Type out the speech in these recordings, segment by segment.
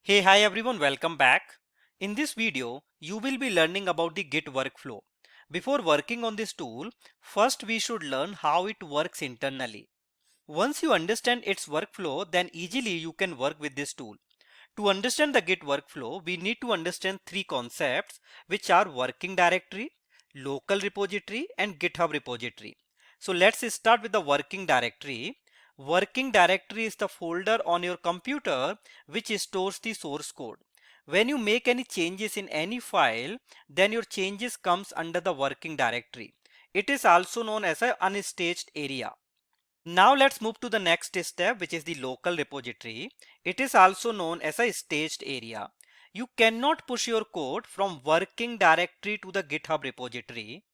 Hi everyone, welcome back. In this video, you will be learning about the Git workflow. Before working on this tool, first we should learn how it works internally. Once you understand its workflow, then easily you can work with this tool. To understand the Git workflow, we need to understand three concepts, which are working directory, local repository, and GitHub repository. So let's start with the working directory. Working directory is the folder on your computer which stores the source code. When you make any changes in any file, then your changes comes under the working directory. It is also known as an unstaged area. Now let's move to the next step, which is the local repository. It is also known as a staged area. You cannot push your code from working directory to the GitHub repository.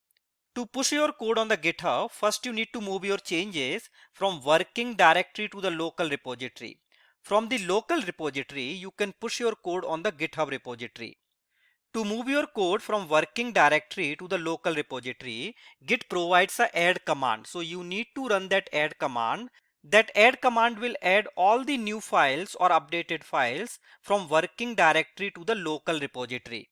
To push your code on the GitHub, first you need to move your changes from working directory to the local repository. From the local repository, you can push your code on the GitHub repository. To move your code from working directory to the local repository, Git provides a add command. So you need to run that add command. That add command will add all the new files or updated files from working directory to the local repository.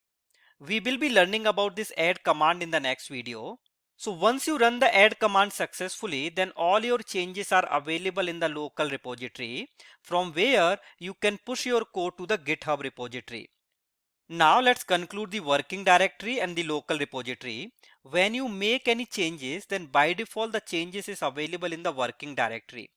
We will be learning about this add command in the next video. So once you run the add command successfully, then all your changes are available in the local repository, from where you can push your code to the GitHub repository. Now let's conclude the working directory and the local repository. When you make any changes, then by default the changes is available in the working directory.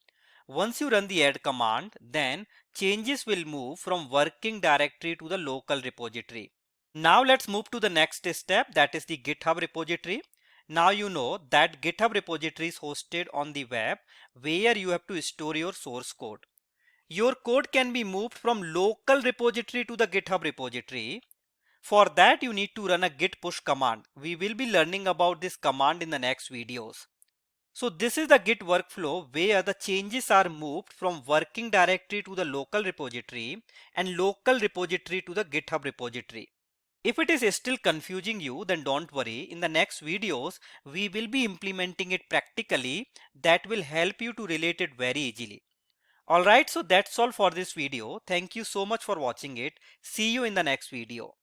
Once you run the add command, then changes will move from working directory to the local repository. Now let's move to the next step, that is the GitHub repository. Now you know that GitHub repository is hosted on the web where you have to store your source code. Your code can be moved from local repository to the GitHub repository. For that you need to run a git push command. We will be learning about this command in the next videos. So this is the Git workflow where the changes are moved from working directory to the local repository and local repository to the GitHub repository. If it is still confusing you, then don't worry. In the next videos, we will be implementing it practically. That will help you to relate it very easily. Alright, so that's all for this video. Thank you so much for watching it. See you in the next video.